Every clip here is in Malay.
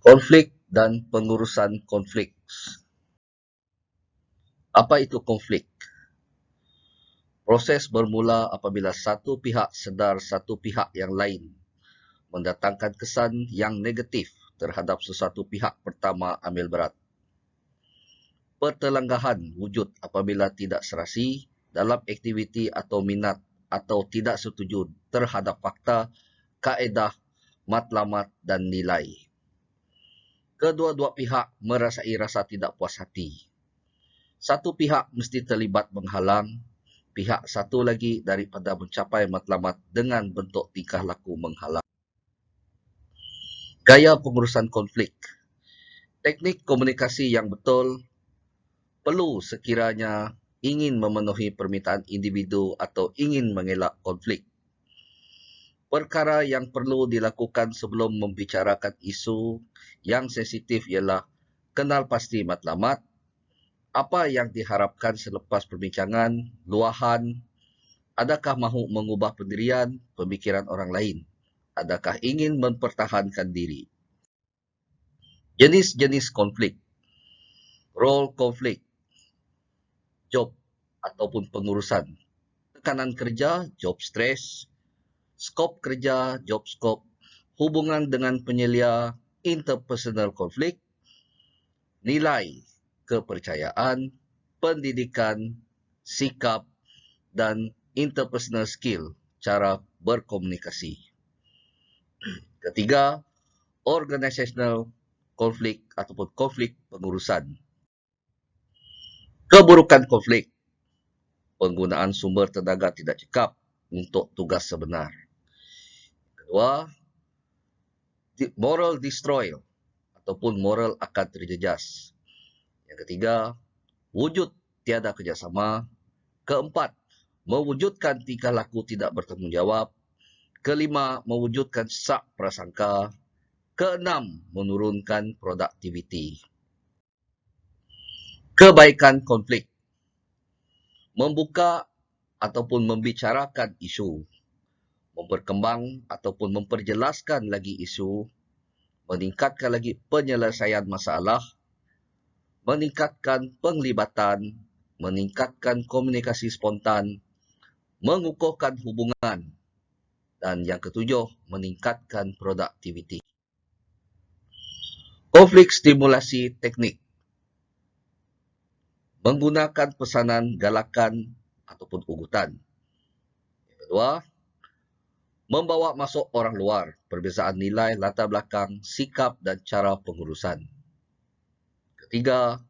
Konflik dan pengurusan konflik. Apa itu konflik? Proses bermula apabila satu pihak sedar satu pihak yang lain mendatangkan kesan yang negatif terhadap sesuatu pihak pertama ambil berat. Pertelenggahan wujud apabila tidak serasi dalam aktiviti atau minat atau tidak setuju terhadap fakta, kaedah, matlamat dan nilai. Kedua-dua pihak merasai rasa tidak puas hati. Satu pihak mesti terlibat menghalang pihak satu lagi daripada mencapai matlamat dengan bentuk tingkah laku menghalang. Gaya pengurusan konflik. Teknik komunikasi yang betul perlu sekiranya ingin memenuhi permintaan individu atau ingin mengelak konflik. Perkara yang perlu dilakukan sebelum membicarakan isu yang sensitif ialah kenal pasti matlamat, apa yang diharapkan selepas perbincangan, luahan, adakah mahu mengubah pendirian, pemikiran orang lain, adakah ingin mempertahankan diri. Jenis-jenis konflik. Role konflik, job ataupun pengurusan. Tekanan kerja, job stress. Skop kerja, job skop. Hubungan dengan penyelia, interpersonal konflik. Nilai, kepercayaan, pendidikan, sikap, dan interpersonal skill, cara berkomunikasi. Ketiga, organizational konflik ataupun konflik pengurusan. Keburukan konflik, penggunaan sumber tenaga tidak cekap untuk tugas sebenar. Kedua, moral destroy ataupun moral akan terjejas. Yang ketiga, wujud tiada kerjasama. Keempat, mewujudkan tingkah laku tidak bertanggungjawab. Kelima, mewujudkan sak prasangka. Keenam, menurunkan produktiviti. Kebaikan konflik. Membuka ataupun membicarakan isu. Memperkembang ataupun memperjelaskan lagi isu. Meningkatkan lagi penyelesaian masalah. Meningkatkan penglibatan. Meningkatkan komunikasi spontan. Mengukuhkan hubungan. Dan yang ketujuh, meningkatkan produktiviti. Konflik stimulasi teknik. Menggunakan pesanan, galakan ataupun ugutan. Yang kedua, membawa masuk orang luar, perbezaan nilai, latar belakang, sikap dan cara pengurusan. Ketiga,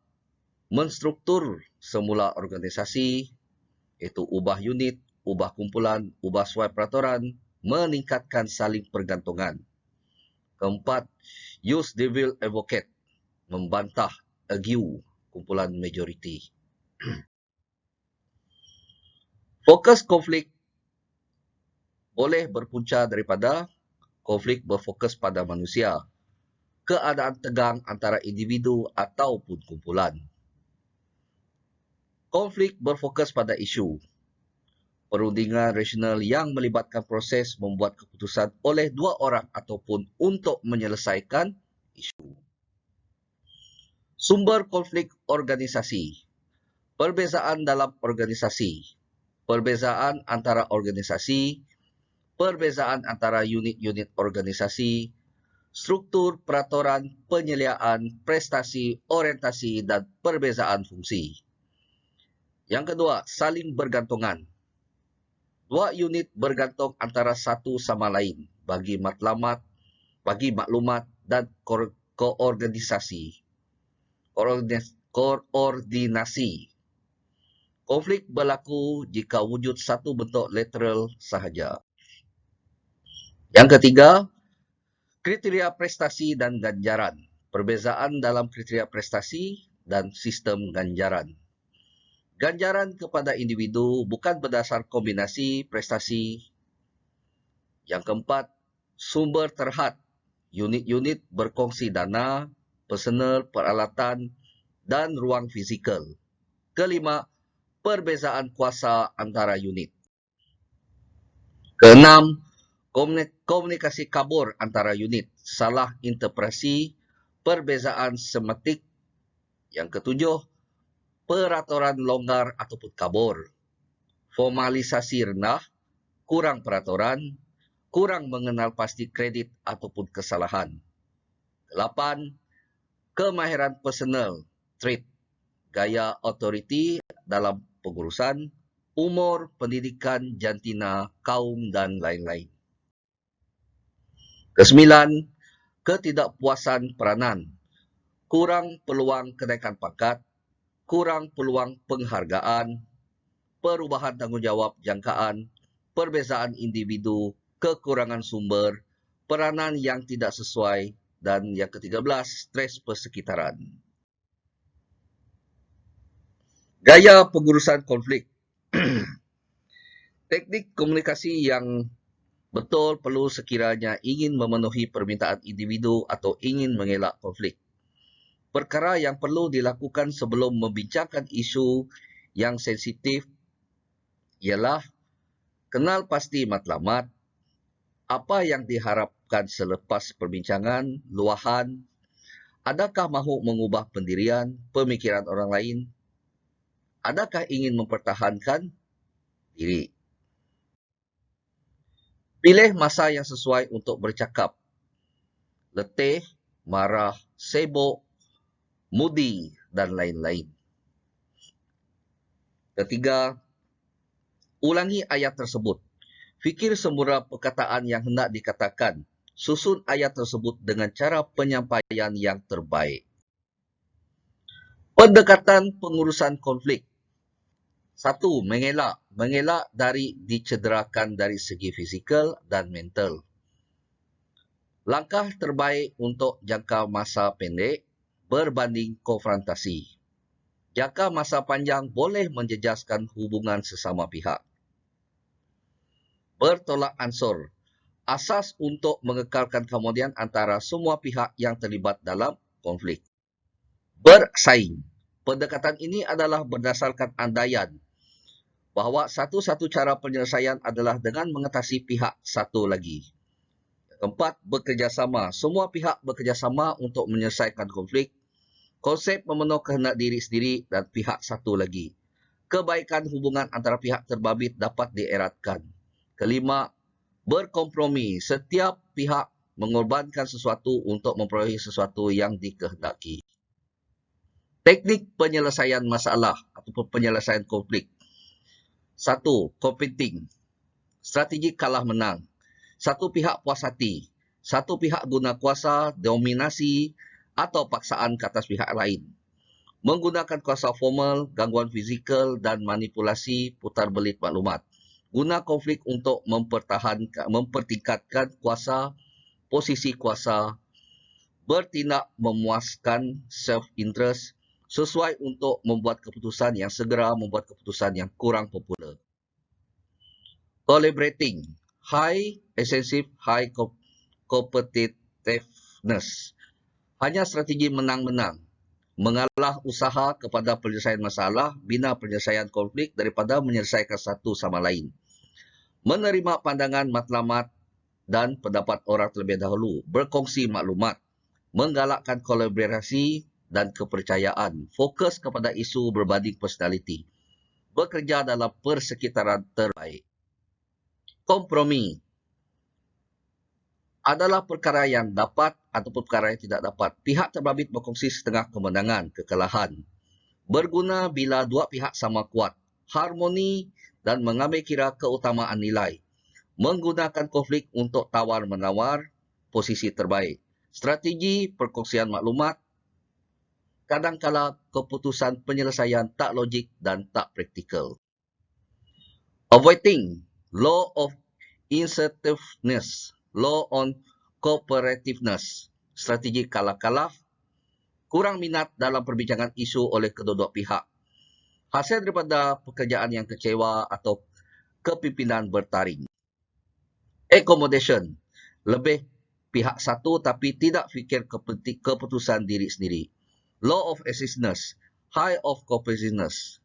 menstruktur semula organisasi, iaitu ubah unit, ubah kumpulan, ubah suai peraturan, meningkatkan saling pergantungan. Keempat, use devil advocate, membantah, argue, kumpulan majoriti. Fokus konflik boleh berpunca daripada konflik berfokus pada manusia, keadaan tegang antara individu ataupun kumpulan. Konflik berfokus pada isu, perundingan rasional yang melibatkan proses membuat keputusan oleh dua orang ataupun untuk menyelesaikan isu. Sumber konflik organisasi, perbezaan dalam organisasi, perbezaan antara organisasi, perbezaan antara unit-unit organisasi, struktur, peraturan, penyeliaan, prestasi, orientasi, dan perbezaan fungsi. Yang kedua, saling bergantungan. Dua unit bergantung antara satu sama lain bagi maklumat dan koordinasi. Konflik berlaku jika wujud satu bentuk lateral sahaja. Yang ketiga, kriteria prestasi dan ganjaran. Perbezaan dalam kriteria prestasi dan sistem ganjaran. Ganjaran kepada individu bukan berdasar kombinasi prestasi. Yang keempat, sumber terhad. Unit-unit berkongsi dana, personal, peralatan, dan ruang fizikal. Kelima, perbezaan kuasa antara unit. Keenam, komunikasi kabur antara unit, salah interpretasi, perbezaan semetik. Yang ketujuh, peraturan longgar ataupun kabur. Formalisasi rendah, kurang peraturan, kurang mengenal pasti kredit ataupun kesalahan. 8. Kemahiran personal, trait, gaya authority dalam pengurusan, umur, pendidikan, jantina, kaum dan lain-lain. 9. Ketidakpuasan peranan, kurang peluang kenaikan pangkat, kurang peluang penghargaan, perubahan tanggungjawab jangkaan, perbezaan individu, kekurangan sumber, peranan yang tidak sesuai, dan yang ke-13, stres persekitaran. Gaya pengurusan konflik. Teknik komunikasi yang betul perlu sekiranya ingin memenuhi permintaan individu atau ingin mengelak konflik. Perkara yang perlu dilakukan sebelum membincangkan isu yang sensitif ialah kenal pasti matlamat, apa yang diharapkan selepas perbincangan, luahan, adakah mahu mengubah pendirian, pemikiran orang lain, adakah ingin mempertahankan diri. Pilih masa yang sesuai untuk bercakap. Letih, marah, sibuk, moody, dan lain-lain. Ketiga, ulangi ayat tersebut. Fikir semula perkataan yang hendak dikatakan. Susun ayat tersebut dengan cara penyampaian yang terbaik. Pendekatan pengurusan konflik. 1. Mengelak. Mengelak dari dicederakan dari segi fizikal dan mental. Langkah terbaik untuk jangka masa pendek berbanding konfrontasi. Jangka masa panjang boleh menjejaskan hubungan sesama pihak. Bertolak ansur. Asas untuk mengekalkan kemudian antara semua pihak yang terlibat dalam konflik. Bersaing. Pendekatan ini adalah berdasarkan andaian bahawa satu-satu cara penyelesaian adalah dengan mengatasi pihak satu lagi. Keempat, bekerjasama. Semua pihak bekerjasama untuk menyelesaikan konflik. Konsep memenuhi kehendak diri sendiri dan pihak satu lagi. Kebaikan hubungan antara pihak terbabit dapat dieratkan. Kelima, berkompromi. Setiap pihak mengorbankan sesuatu untuk memperolehi sesuatu yang dikehendaki. Teknik penyelesaian masalah ataupun penyelesaian konflik. 1. Competing. Strategi kalah menang. Satu pihak puas hati. Satu pihak guna kuasa, dominasi atau paksaan ke atas pihak lain. Menggunakan kuasa formal, gangguan fizikal dan manipulasi putar belit maklumat. Guna konflik untuk mempertingkatkan kuasa, posisi kuasa, bertindak memuaskan self-interest, sesuai untuk membuat keputusan yang segera, membuat keputusan yang kurang popular. Collaborating. High excessive, high competitiveness. Hanya strategi menang-menang. Mengalah usaha kepada penyelesaian masalah, bina penyelesaian konflik daripada menyelesaikan satu sama lain. Menerima pandangan matlamat dan pendapat orang terlebih dahulu. Berkongsi maklumat. Menggalakkan kolaborasi dan kepercayaan. Fokus kepada isu berbanding personaliti. Bekerja dalam persekitaran terbaik. Kompromi adalah perkara yang dapat ataupun perkara yang tidak dapat. Pihak terbabit berkongsi setengah kemenangan, kekalahan. Berguna bila dua pihak sama kuat. Harmoni dan mengambil kira keutamaan nilai. Menggunakan konflik untuk tawar-menawar posisi terbaik. Strategi perkongsian maklumat. Kadangkala keputusan penyelesaian tak logik dan tak praktikal. Avoiding. Law of incentiveness. Law on cooperativeness. Strategi kalah-kalah. Kurang minat dalam perbincangan isu oleh kedua-dua pihak. Hasil daripada pekerjaan yang kecewa atau kepimpinan bertaring. Accommodation. Lebih pihak satu tapi tidak fikir keputusan diri sendiri. Law of excessiveness. High of coopetitiveness.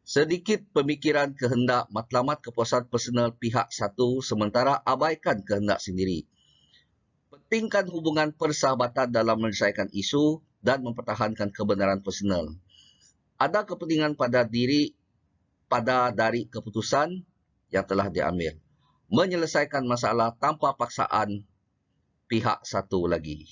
Sedikit pemikiran kehendak matlamat kepuasan personal pihak satu sementara abaikan kehendak sendiri. mengedepankan hubungan persahabatan dalam menyelesaikan isu dan mempertahankan kebenaran personal. Ada kepentingan dari keputusan yang telah diambil. Menyelesaikan masalah tanpa paksaan pihak satu lagi.